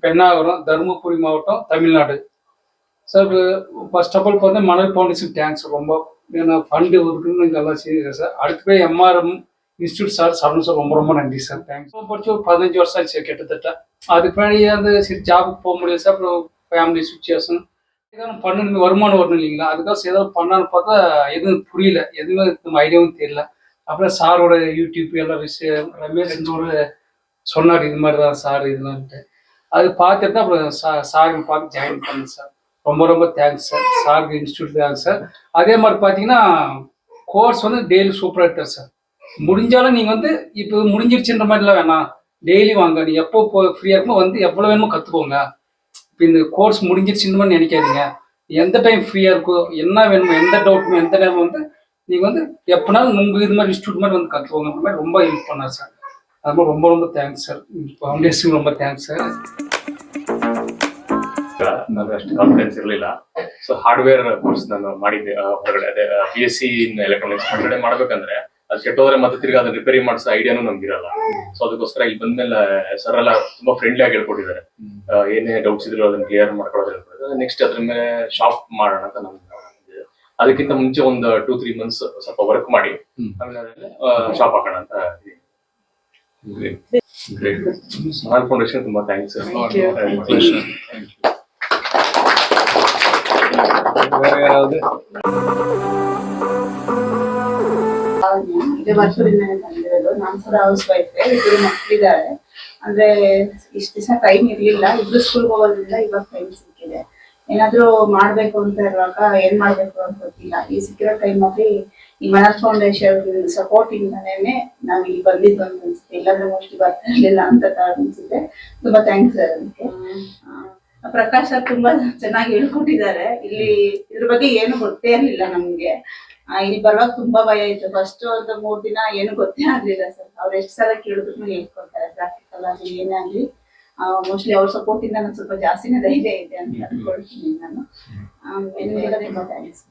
பெண்ணாகரம், தருமபுரி மாவட்டம், Tamil Nadu. Sir first of all பார்த்தா மணல் ஃபவுண்டேஷன் தேங்க்ஸ் ரொம்ப. ஏன்னா ஃபண்டு ஒதுக்குன்னு நல்லா செய்யுங்க சார். அடுத்து போய் எம்ஆர்எம் இன்ஸ்டியூட் சார் சரண் சார் ரொம்ப ரொம்ப நன்றி சார். தேங்க்ஸ். படிச்சு ஒரு 15 வருஷம் ஆச்சு சார் கிட்டத்தட்ட. அதுக்கு முன்னாடி அந்த சரி ஜாபுக்கு போக முடியாது சார். அப்புறம் ஃபேமிலி சுச்சுவேஷன் ஏதாவது பண்ணணும், வருமானம் வரணும் இல்லைங்களா, அதுக்காக ஏதாவது பண்ணான்னு பார்த்தா எதுவும் புரியல, எதுவுமே நம்ம ஐடியாவும் தெரியல. அப்புறம் சாரோட யூடியூப் எல்லாம் விஷயம் ரமேஷ் ஒரு சொன்னார் இது மாதிரி தான் சார் இதெல்லாம்ட்டு. அது பார்த்துட்டு தான் அப்புறம் சார் பார்த்து ஜாயின் பண்ணேன் சார். ரொம்ப ரொம்ப தேங்க்ஸ் சார். சாருக்கு இன்ஸ்டியூட் தேங்க்ஸ் சார். அதே மாதிரி பார்த்தீங்கன்னா கோர்ஸ் வந்து டெய்லி சூப்பராக எடுத்தார் சார். முடிஞ்சாலும் நீங்கள் வந்து இப்போ முடிஞ்சிருச்சுன்ற மாதிரிலாம் வேணாம், டெய்லி வாங்க, நீ எப்போ ஃப்ரீயாக இருக்குமோ வந்து எவ்வளோ வேணுமோ கற்றுக்கோங்க. இப்போ இந்த கோர்ஸ் முடிஞ்சிருச்சுன்னு மாதிரி நினைக்காதீங்க. எந்த டைம் ஃப்ரீயாக இருக்கோ, என்ன வேணுமோ, எந்த டவுட்டுமோ எந்த நேரம் வந்து நீங்கள் வந்து எப்போனாலும் உங்கள் இது மாதிரி இன்ஸ்டியூட் மாதிரி வந்து கற்றுக்கோங்கன்ற மாதிரி ரொம்ப ஹெல்ப் பண்ணார் சார். அது மாதிரி ரொம்ப ரொம்ப தேங்க்ஸ் சார். ஃபவுண்டேஷன் ரொம்ப தேங்க்ஸ் சார். ನನಗೆ ಅಷ್ಟು ಕಾನ್ಫಿಡೆನ್ಸ್ ಇರಲಿಲ್ಲ. ಸೊ ಹಾರ್ಡ್ವೇರ್ ಕೋರ್ಸ್ ನಾನು ಮಾಡಿದ್ದೆ ಹೊರಗಡೆ, ಅದೇ BSc ಇನ್ ಎಲೆಕ್ಟ್ರಾನಿಕ್ಸ್ ಹೊರಗಡೆ ಮಾಡ್ಬೇಕಂದ್ರೆ ಅದು ಕೆಟ್ಟೋದ್ರೆ ಮತ್ತೆ ತಿರ್ಗಿ ಅದನ್ನ ರಿಪೇರಿ ಮಾಡಿಸೋ ಐಡಿಯಾನು ನಮ್ಗಿರಲ್ಲ. ಸೊ ಅದಕ್ಕೋಸ್ಕರ ಇಲ್ಲಿ ಬಂದ್ಮೇಲೆ ಸರ್ ಎಲ್ಲ ತುಂಬಾ ಫ್ರೆಂಡ್ಲಿ ಆಗಿ ಹೇಳ್ಕೊಟ್ಟಿದ್ದಾರೆ. ಏನೇ ಡೌಟ್ಸ್ ಇದ್ರು ಅದನ್ನ ಕ್ಲಿಯರ್ ಮಾಡ್ಕೊಳ್ಳೋದು ಹೇಳ್ಕೊಟ್ಟಿದ್ದಾರೆ. ನೆಕ್ಸ್ಟ್ ಅದ್ರ ಮೇಲೆ ಶಾಪ್ ಮಾಡೋಣ ಅಂತ ನಮ್ಗೆ ಅದಕ್ಕಿಂತ ಮುಂಚೆ ಒಂದು 2-3 ಮಂತ್ಸ್ ಸ್ವಲ್ಪ ವರ್ಕ್ ಮಾಡಿ ಆಮೇಲೆ ಶಾಪ್ ಹಾಕೋಣ ಅಂತ ಇದೀನಿ. ಗ್ರೇಟ್. ಸ್ಮಾಲ್ ಫೌಂಡೇಶನ್ ತುಂಬಾ ಥ್ಯಾಂಕ್ಸ್ ಸರ್. ಬೇರೆ ಯಾರಾவது ಬಂದಿರೋದು ನಾನು ಕೂಡ ಹೌಸ್ ವೈಫ್, ಇಬ್ಬರು ಮಕ್ಕಳಿದ್ದಾರೆ. ಅಂದ್ರೆ ಇಷ್ಟು ದಿವಸ ಟೈಮ್ ಇರ್ಲಿಲ್ಲ, ಇಬ್ರು ಸ್ಕೂಲ್ಗೆ ಹೋಗೋದ್ರಿಂದ ಇವಾಗ ಟೈಮ್ ಸಿಕ್ಕಿದೆ. ಏನಾದ್ರು ಮಾಡ್ಬೇಕು ಅಂತ ಇರುವಾಗ ಏನ್ ಮಾಡ್ಬೇಕು ಅಂತ ಗೊತ್ತಿಲ್ಲ. ಈ ಸಿಕ್ಕಿರೋ ಟೈಮ್ ಅಲ್ಲಿ ಈ ಮನರ್ ಫೌಂಡೇಶನ್ ಸಪೋರ್ಟ್ ಇಂದಾನೆ ನಾವ್ ಇಲ್ಲಿ ಬಂದಿದ್ದು ಅಂತ ಅನ್ಸುತ್ತೆ. ಇಲ್ಲಾಂದ್ರೆ ಮೋಸ್ಟ್ಲಿ ಬರ್ತಾ ಇರ್ಲಿಲ್ಲ ಅಂತ ಅನ್ಸುತ್ತೆ. ತುಂಬಾ ಥ್ಯಾಂಕ್ಸ್ ಸರ್. ಅದಕ್ಕೆ ಪ್ರಕಾಶ್ ಸರ್ ತುಂಬಾ ಚೆನ್ನಾಗಿ ಹೇಳ್ಕೊಟ್ಟಿದ್ದಾರೆ. ಇಲ್ಲಿ ಇದ್ರ ಬಗ್ಗೆ ಏನು ಗೊತ್ತೇ ಇರ್ಲಿಲ್ಲ ನಮ್ಗೆ. ಇಲ್ಲಿ ಬರುವಾಗ ತುಂಬಾ ಭಯ ಇತ್ತು. ಫಸ್ಟ್ ಒಂದು 3 ದಿನ ಏನು ಗೊತ್ತೇ ಆಗ್ಲಿಲ್ಲ ಸರ್. ಅವ್ರು ಎಷ್ಟು ಸಲ ಕೇಳಿದ್ರು ಹೇಳ್ಕೊಡ್ತಾರೆ, ಪ್ರಾಕ್ಟಿಕಲ್ ಆಗಿ ಏನೇ ಆಗ್ಲಿ. ಮೋಸ್ಟ್ಲಿ ಅವ್ರ ಸಪೋರ್ಟ್ ಇಂದ ನಾನು ಸ್ವಲ್ಪ ಜಾಸ್ತಿನೇ ಧೈರ್ಯ ಇದೆ ಅಂತ ಅನ್ಕೊಳ್ತೀನಿ ನಾನು. ತುಂಬಾ ಥ್ಯಾಂಕ್ಸ್.